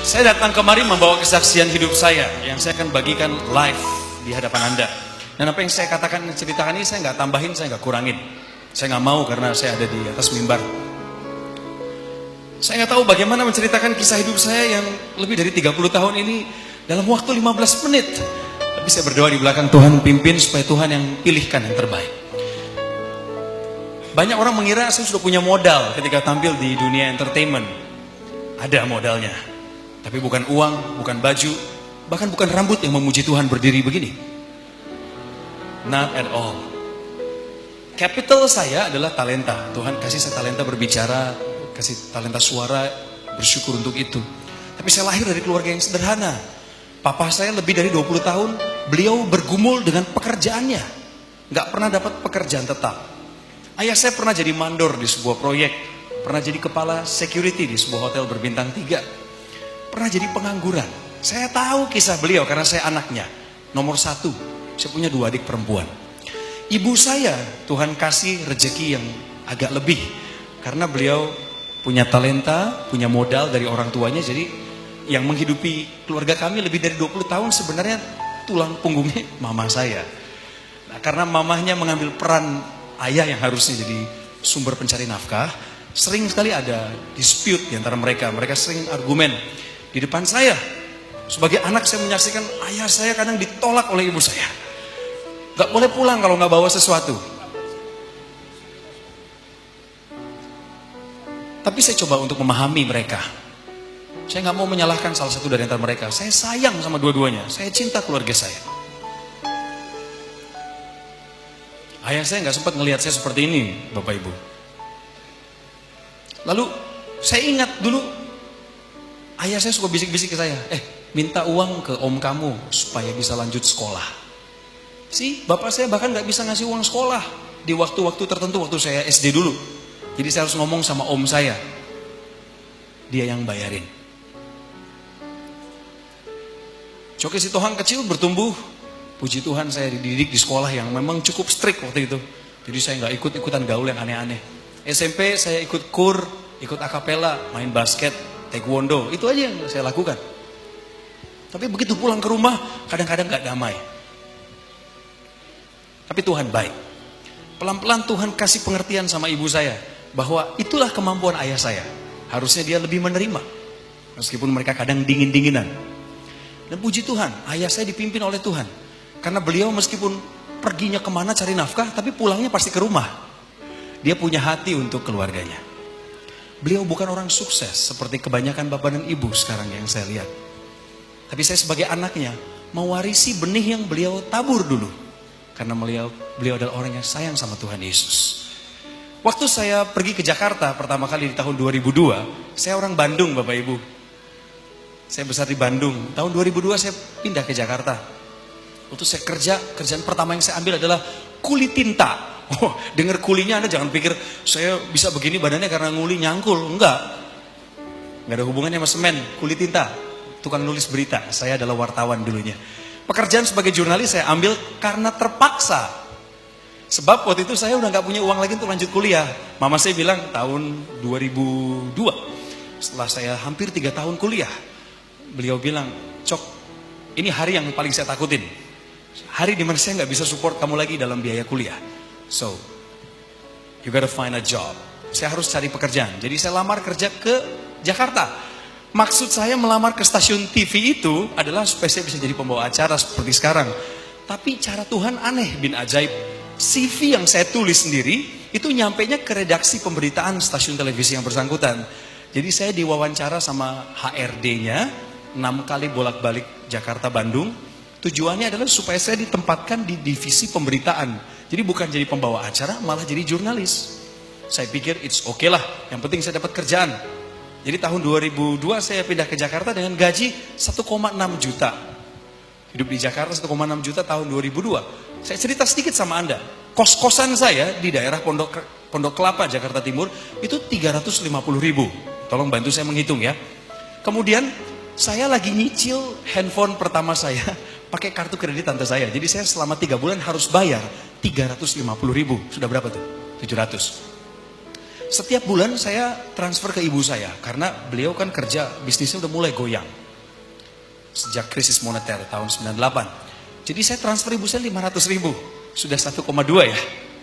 Saya datang kemari membawa kesaksian hidup saya yang saya akan bagikan live di hadapan Anda. Dan apa yang saya katakan, ceritakan ini saya nggak tambahin, saya nggak kurangin. Saya nggak mau karena saya ada di atas mimbar. Saya nggak tahu bagaimana menceritakan kisah hidup saya yang lebih dari 30 tahun ini dalam waktu 15 menit. Tapi saya berdoa di belakang, Tuhan pimpin supaya Tuhan yang pilihkan yang terbaik. Banyak orang mengira saya sudah punya modal ketika tampil di dunia entertainment. Ada modalnya. Tapi bukan uang, bukan baju, bahkan bukan rambut yang memuji Tuhan berdiri begini. Not at all. Capital saya adalah talenta. Tuhan kasih saya talenta berbicara, kasih talenta suara, bersyukur untuk itu. Tapi saya lahir dari keluarga yang sederhana. Papa saya lebih dari 20 tahun, beliau bergumul dengan pekerjaannya. Gak pernah dapat pekerjaan tetap. Ayah saya pernah jadi mandor di sebuah proyek, pernah jadi kepala security di sebuah hotel berbintang 3. Pernah jadi pengangguran. Saya tahu kisah beliau karena saya anaknya. Nomor 1, saya punya 2 adik perempuan. Ibu saya, Tuhan kasih rejeki yang agak lebih. Karena beliau punya talenta, punya modal dari orang tuanya. Jadi yang menghidupi keluarga kami lebih dari 20 tahun sebenarnya tulang punggungnya mama saya. Nah, karena mamahnya mengambil peran ayah yang harusnya jadi sumber pencari nafkah, sering sekali ada dispute di antara mereka. Mereka sering argumen. Di depan saya, sebagai anak saya menyaksikan ayah saya kadang ditolak oleh ibu saya. Gak boleh pulang kalau gak bawa sesuatu. Tapi saya coba untuk memahami mereka. Saya gak mau menyalahkan salah satu dari antara mereka. Saya sayang sama dua-duanya. Saya cinta keluarga saya. Ayah saya gak sempat ngelihat saya seperti ini, Bapak Ibu. Lalu saya ingat dulu, ayah saya suka bisik-bisik ke saya, minta uang ke om kamu supaya bisa lanjut sekolah. Bapak saya bahkan gak bisa ngasih uang sekolah di waktu-waktu tertentu, waktu saya SD dulu. Jadi saya harus ngomong sama om saya, dia yang bayarin. Coke Sitohang kecil bertumbuh, puji Tuhan saya dididik di sekolah yang memang cukup strict waktu itu. Jadi saya gak ikut-ikutan gaul yang aneh-aneh. SMP saya ikut kur, ikut akapela, main basket, taekwondo, itu aja yang saya lakukan. Tapi begitu pulang ke rumah, kadang-kadang gak damai. Tapi Tuhan baik. Pelan-pelan Tuhan kasih pengertian sama ibu saya, bahwa itulah kemampuan ayah saya. Harusnya dia lebih menerima, meskipun mereka kadang dingin-dinginan. Dan puji Tuhan, ayah saya dipimpin oleh Tuhan. Karena beliau meskipun perginya kemana cari nafkah, tapi pulangnya pasti ke rumah. Dia punya hati untuk keluarganya. Beliau bukan orang sukses seperti kebanyakan bapak dan ibu sekarang yang saya lihat. Tapi saya sebagai anaknya mewarisi benih yang beliau tabur dulu. Karena beliau adalah orang yang sayang sama Tuhan Yesus. Waktu saya pergi ke Jakarta pertama kali di tahun 2002, saya orang Bandung Bapak Ibu. Saya besar di Bandung. Tahun 2002 saya pindah ke Jakarta. Waktu saya kerjaan pertama yang saya ambil adalah kuli tinta. Dengar kulinya Anda jangan pikir saya bisa begini badannya karena nguli nyangkul. Enggak ada hubungannya sama semen. Kuli tinta, tukang nulis berita. Saya adalah wartawan dulunya. Pekerjaan sebagai jurnalis saya ambil karena terpaksa. Sebab waktu itu saya udah gak punya uang lagi untuk lanjut kuliah. Mama saya bilang tahun 2002, setelah saya hampir 3 tahun kuliah, beliau bilang, Cok, ini hari yang paling saya takutin. Hari dimana saya gak bisa support kamu lagi dalam biaya kuliah. So, you gotta find a job. Saya harus cari pekerjaan. Jadi saya lamar kerja ke Jakarta. Maksud saya melamar ke stasiun TV itu adalah supaya saya bisa jadi pembawa acara seperti sekarang. Tapi cara Tuhan aneh bin ajaib. CV yang saya tulis sendiri itu nyampainya ke redaksi pemberitaan stasiun televisi yang bersangkutan. Jadi saya diwawancara sama HRD-nya 6 kali bolak-balik Jakarta Bandung. Tujuannya adalah supaya saya ditempatkan di divisi pemberitaan. Jadi bukan jadi pembawa acara, malah jadi jurnalis. Saya pikir it's okay lah, yang penting saya dapat kerjaan. Jadi tahun 2002 saya pindah ke Jakarta dengan gaji 1,6 juta. Hidup di Jakarta 1,6 juta tahun 2002. Saya cerita sedikit sama Anda. Kos-kosan saya di daerah Pondok Kelapa, Jakarta Timur, itu 350.000. Tolong bantu saya menghitung ya. Kemudian saya lagi nyicil handphone pertama saya pakai kartu kredit tante saya. Jadi saya selama 3 bulan harus bayar 350.000. Sudah berapa tuh? 700. Setiap bulan saya transfer ke ibu saya, karena beliau kan kerja, bisnisnya udah mulai goyang. Sejak krisis moneter tahun 98. Jadi saya transfer ibu saya 500 ribu. Sudah 1,2 ya?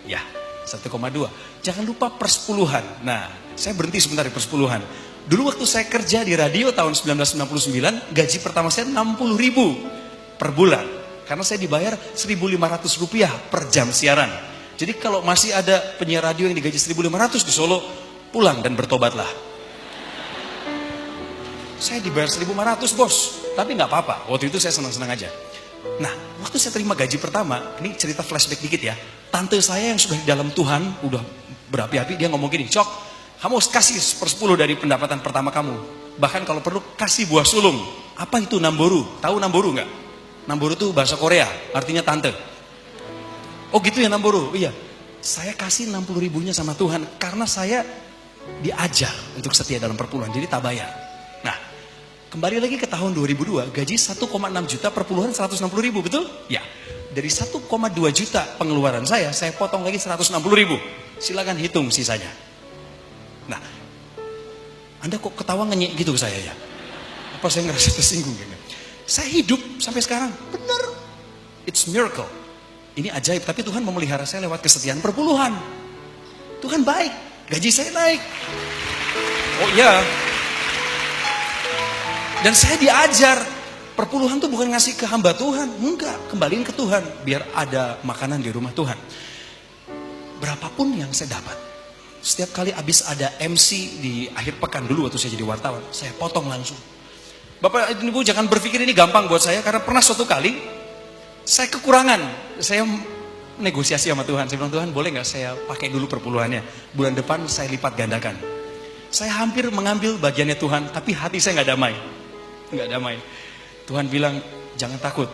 Ya, 1,2. Jangan lupa persepuluhan. Nah, saya berhenti sebentar di persepuluhan. Dulu waktu saya kerja di radio tahun 1999, gaji pertama saya 60 ribu per bulan. Karena saya dibayar 1.500 rupiah per jam siaran. Jadi kalau masih ada penyiar radio yang digaji 1.500 di Solo, pulang dan bertobatlah. Saya dibayar 1.500 bos, tapi nggak apa-apa. Waktu itu saya senang-senang aja. Nah, waktu saya terima gaji pertama, ini cerita flashback dikit ya. Tante saya yang sudah di dalam Tuhan, udah berapi-api, dia ngomong gini, Cok, kamu kasih 1/10 dari pendapatan pertama kamu. Bahkan kalau perlu kasih buah sulung. Apa itu namboru? Tahu namboru nggak? Namboru itu bahasa Korea, artinya tante. Oh gitu ya namboru? Iya. Saya kasih 60 ribunya sama Tuhan karena saya diajar untuk setia dalam perpuluhan, jadi tak bayar. Nah, kembali lagi ke tahun 2002, gaji 1,6 juta, perpuluhan 160 ribu, betul? Ya. Dari 1,2 juta pengeluaran saya potong lagi 160 ribu. Silakan hitung sisanya. Nah, Anda kok ketawa ngenyek gitu ke saya ya? Apa saya ngerasa tersinggung gitu? Saya hidup sampai sekarang, benar. It's miracle. Ini ajaib, tapi Tuhan memelihara saya lewat kesetiaan perpuluhan. Tuhan baik, gaji saya naik. Oh iya. Dan saya diajar, perpuluhan tuh bukan ngasih ke hamba Tuhan. Enggak, kembaliin ke Tuhan, biar ada makanan di rumah Tuhan. Berapapun yang saya dapat. Setiap kali habis ada MC di akhir pekan dulu waktu saya jadi wartawan, saya potong langsung. Bapak Ibu jangan berpikir ini gampang buat saya, karena pernah suatu kali saya kekurangan, saya negosiasi sama Tuhan. Saya bilang, Tuhan boleh gak saya pakai dulu perpuluhannya, bulan depan saya lipat gandakan. Saya hampir mengambil bagiannya Tuhan, tapi hati saya gak damai. Gak damai. Tuhan bilang, jangan takut,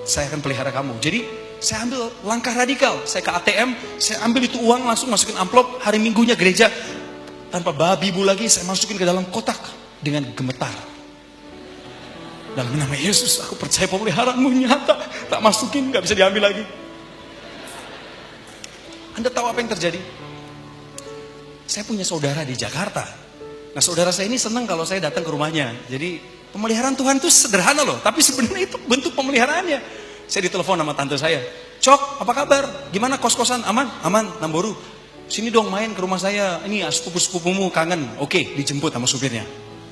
saya akan pelihara kamu. Jadi saya ambil langkah radikal, saya ke ATM, saya ambil itu uang langsung masukin amplop. Hari Minggunya gereja, tanpa babi bu lagi, saya masukin ke dalam kotak dengan gemetar. Dalam nama Yesus, aku percaya pemeliharaanmu nyata. Tak masukin, gak bisa diambil lagi. Anda tahu apa yang terjadi? Saya punya saudara di Jakarta. Nah saudara saya ini senang kalau saya datang ke rumahnya. Jadi pemeliharaan Tuhan itu sederhana loh. Tapi sebenarnya itu bentuk pemeliharaannya. Saya ditelepon sama tante saya. Cok, apa kabar? Gimana kos-kosan? Aman? Aman, Namboru. Sini dong main ke rumah saya. Ini sepupu-sepupumu kangen. Oke, dijemput sama supirnya.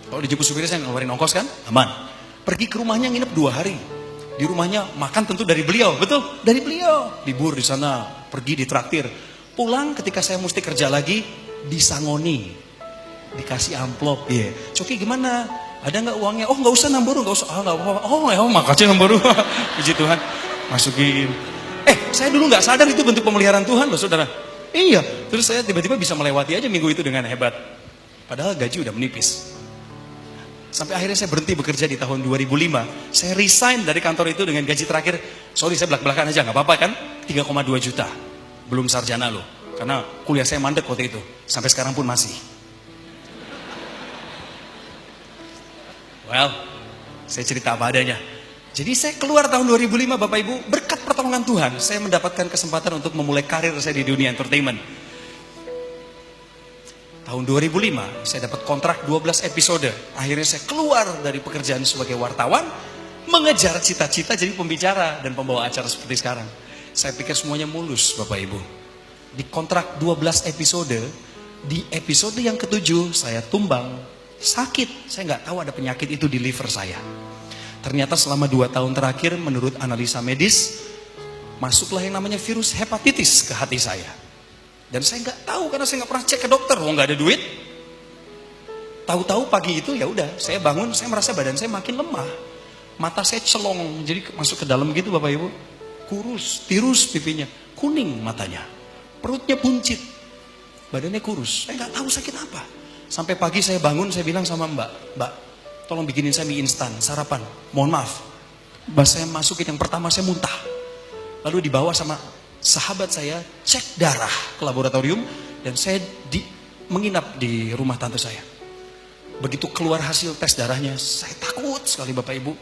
Kalau dijemput supirnya saya ngeluarin ongkos kan? Aman. Pergi ke rumahnya nginep 2 hari. Di rumahnya makan tentu dari beliau, betul? Dari beliau. Libur di sana, pergi ditraktir. Pulang ketika saya mesti kerja lagi, disangoni. Dikasih amplop. Iya. Coki gimana? Ada nggak uangnya? Oh nggak usah Namboru, nggak usah. Ah nggak apa-apa. Oh ya, makasih Namboru. Puji Tuhan. Masukin. Saya dulu nggak sadar itu bentuk pemeliharaan Tuhan loh saudara. Iya. Terus saya tiba-tiba bisa melewati aja minggu itu dengan hebat. Padahal gaji udah menipis. Sampai akhirnya saya berhenti bekerja di tahun 2005. Saya resign dari kantor itu dengan gaji terakhir. Sorry saya belak-belakan aja, gak apa-apa kan? 3,2 juta. Belum sarjana loh. Karena kuliah saya mandek waktu itu. Sampai sekarang pun masih. Well, saya cerita apa adanya. Jadi saya keluar tahun 2005 Bapak Ibu. Berkat pertolongan Tuhan, saya mendapatkan kesempatan untuk memulai karir saya di dunia entertainment. Tahun 2005 saya dapat kontrak 12 episode. Akhirnya saya keluar dari pekerjaan sebagai wartawan, mengejar cita-cita jadi pembicara dan pembawa acara seperti sekarang. Saya pikir semuanya mulus Bapak Ibu. Di kontrak 12 episode, di episode yang ke-7 saya tumbang, sakit. Saya nggak tahu ada penyakit itu di liver saya. Ternyata selama 2 tahun terakhir menurut analisa medis, masuklah yang namanya virus hepatitis ke hati saya. Dan saya nggak tahu karena saya nggak pernah cek ke dokter, nggak ada duit. Tahu-tahu pagi itu ya udah, saya bangun, saya merasa badan saya makin lemah, mata saya celong, jadi masuk ke dalam gitu Bapak Ibu, kurus, tirus pipinya, kuning matanya, perutnya buncit, badannya kurus. Saya nggak tahu sakit apa. Sampai pagi saya bangun, saya bilang sama Mbak, tolong bikinin saya mie instan, sarapan. Mohon maaf, saya masukin yang pertama saya muntah, lalu dibawa sama sahabat saya cek darah ke laboratorium dan saya menginap di rumah tante saya. Begitu keluar hasil tes darahnya, saya takut sekali Bapak Ibu.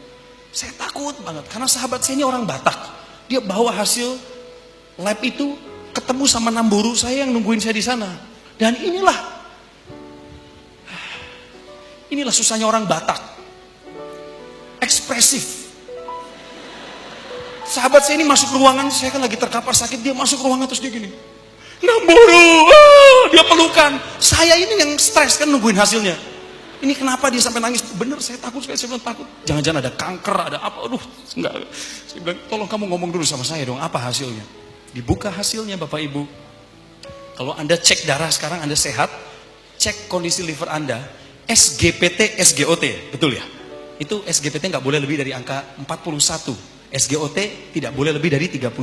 Saya takut banget karena sahabat saya ini orang Batak. Dia bawa hasil lab itu, ketemu sama Namboru saya yang nungguin saya di sana. Dan inilah Inilah susahnya orang Batak. Ekspresif. Sahabat saya ini masuk ruangan, saya kan lagi terkapar sakit, dia masuk ruangan terus dia gini. Namburu, dia pelukan. Saya ini yang stres kan nungguin hasilnya. Ini kenapa dia sampai nangis? Bener, saya takut sekali, saya bilang takut. Jangan-jangan ada kanker, ada apa, aduh, enggak. Saya bilang, tolong kamu ngomong dulu sama saya dong, apa hasilnya? Dibuka hasilnya Bapak Ibu. Kalau Anda cek darah sekarang, Anda sehat, cek kondisi liver Anda, SGPT, SGOT, betul ya? Itu SGPT nggak boleh lebih dari angka 41, SGOT tidak boleh lebih dari 39.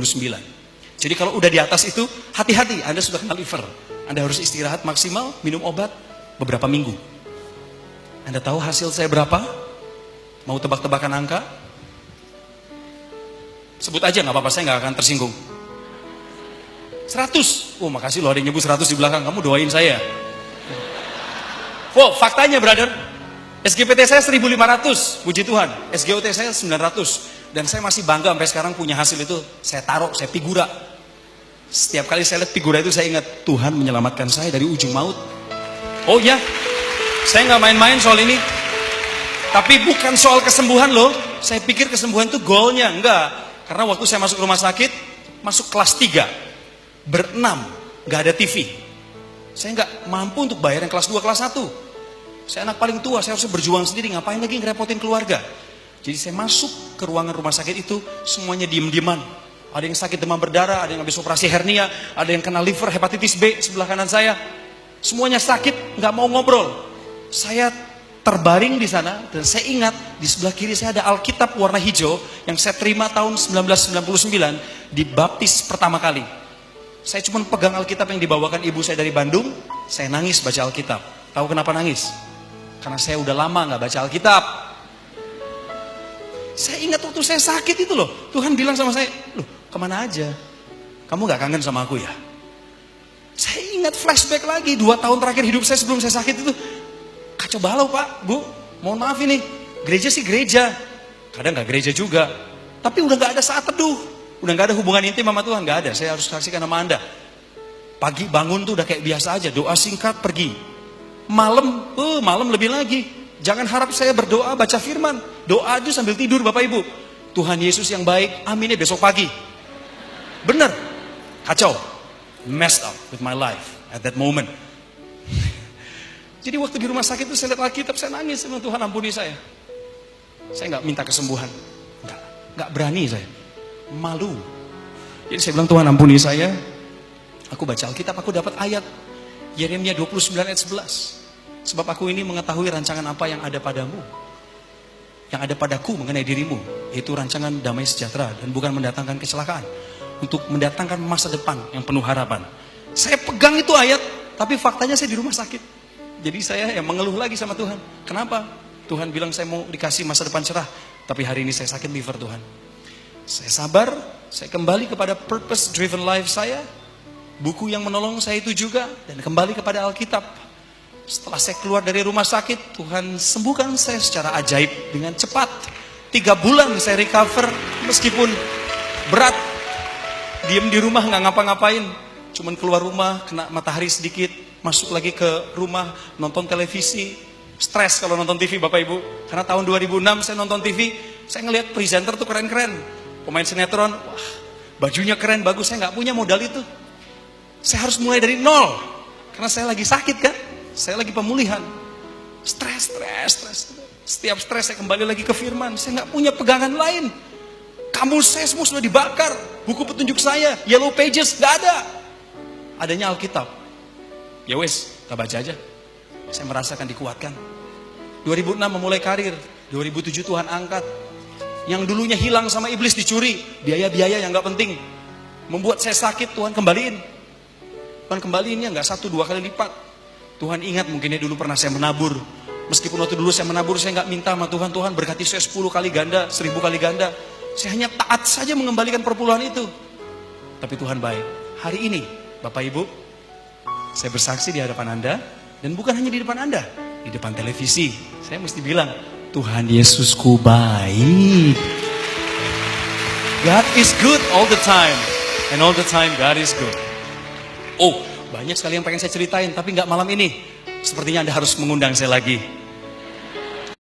Jadi kalau udah di atas itu, hati-hati, Anda sudah kena liver. Anda harus istirahat maksimal, minum obat beberapa minggu. Anda tahu hasil saya berapa? Mau tebak-tebakan angka? Sebut aja, nggak apa-apa, saya nggak akan tersinggung. 100. Oh, makasih loh ada yang nyebut 100 di belakang. Kamu doain saya. Oh, faktanya brother, SGPT saya 1500, puji Tuhan. SGOT saya 900. Dan saya masih bangga sampai sekarang punya hasil itu. Saya taruh, saya figura. Setiap kali saya lihat figura itu, saya ingat Tuhan menyelamatkan saya dari ujung maut. Oh ya, saya nggak main-main soal ini. Tapi bukan soal kesembuhan loh. Saya pikir kesembuhan itu goalnya. Enggak. Karena waktu saya masuk rumah sakit, masuk kelas 3, berenam, nggak ada TV. Saya nggak mampu untuk bayar yang kelas 2, kelas 1. Saya anak paling tua, saya harus berjuang sendiri. Ngapain lagi ngerepotin keluarga? Jadi saya masuk ke ruangan rumah sakit itu, semuanya diem-dieman. Ada yang sakit demam berdarah, ada yang habis operasi hernia, ada yang kena liver, hepatitis B sebelah kanan saya. Semuanya sakit, nggak mau ngobrol. Saya terbaring di sana dan saya ingat di sebelah kiri saya ada Alkitab warna hijau yang saya terima tahun 1999 dibaptis pertama kali. Saya cuma pegang Alkitab yang dibawakan ibu saya dari Bandung, saya nangis baca Alkitab. Tahu kenapa nangis? Karena saya udah lama nggak baca Alkitab. Saya ingat waktu saya sakit itu loh, Tuhan bilang sama saya, loh kemana aja? Kamu nggak kangen sama aku ya? Saya ingat flashback lagi 2 tahun terakhir hidup saya sebelum saya sakit itu. Kacau balau Pak, Bu, mohon maaf ini, gereja sih gereja, kadang gak gereja juga, tapi udah gak ada saat teduh, udah gak ada hubungan intim sama Tuhan, gak ada, saya harus saksikan sama Anda. Pagi bangun tuh udah kayak biasa aja, doa singkat pergi, malam lebih lagi, jangan harap saya berdoa baca firman, doa aja sambil tidur Bapak Ibu, Tuhan Yesus yang baik, aminnya besok pagi, bener, kacau, messed up with my life at that moment. Jadi waktu di rumah sakit itu saya lihat Alkitab, saya nangis, saya bilang, Tuhan ampuni saya. Saya nggak minta kesembuhan, nggak berani saya, malu. Jadi saya bilang Tuhan ampuni saya. Aku baca Alkitab, aku dapat ayat Yeremia 29 ayat 11. Sebab aku ini mengetahui rancangan apa yang ada padamu, yang ada padaku mengenai dirimu, yaitu rancangan damai sejahtera dan bukan mendatangkan kecelakaan, untuk mendatangkan masa depan yang penuh harapan. Saya pegang itu ayat, tapi faktanya saya di rumah sakit. Jadi saya yang mengeluh lagi sama Tuhan. Kenapa? Tuhan bilang saya mau dikasih masa depan cerah, tapi hari ini saya sakit liver Tuhan. Saya sabar, saya kembali kepada purpose driven life saya, buku yang menolong saya itu juga, dan kembali kepada Alkitab. Setelah saya keluar dari rumah sakit, Tuhan sembuhkan saya secara ajaib dengan cepat. 3 bulan saya recover, meskipun berat, diem di rumah nggak ngapa-ngapain, cuman keluar rumah kena matahari sedikit, masuk lagi ke rumah, nonton televisi, stres kalau nonton TV Bapak Ibu. Karena tahun 2006 saya nonton TV, saya ngelihat presenter tuh keren-keren, pemain sinetron, wah bajunya keren, bagus, saya nggak punya modal itu. Saya harus mulai dari nol, karena saya lagi sakit kan, saya lagi pemulihan, stres. Setiap stres saya kembali lagi ke firman, saya nggak punya pegangan lain. Kamus saya semua sudah dibakar, buku petunjuk saya, Yellow Pages, nggak ada. Adanya Alkitab. Ya wes, kita baca aja. Saya merasakan dikuatkan. 2006 memulai karir, 2007 Tuhan angkat. Yang dulunya hilang sama iblis dicuri, biaya-biaya yang gak penting, membuat saya sakit, Tuhan kembaliin. Tuhan kembaliinnya gak 1-2 kali lipat. Tuhan ingat mungkinnya dulu pernah saya menabur. Meskipun waktu dulu saya menabur, saya gak minta sama Tuhan, Tuhan berkati saya 10 kali ganda, 1000 kali ganda. Saya hanya taat saja mengembalikan perpuluhan itu. Tapi Tuhan baik. Hari ini, Bapak Ibu, saya bersaksi di hadapan Anda, dan bukan hanya di depan Anda, di depan televisi. Saya mesti bilang, Tuhan Yesusku baik. God is good all the time, and all the time God is good. Oh, banyak sekali yang pengen saya ceritain, tapi nggak malam ini. Sepertinya Anda harus mengundang saya lagi.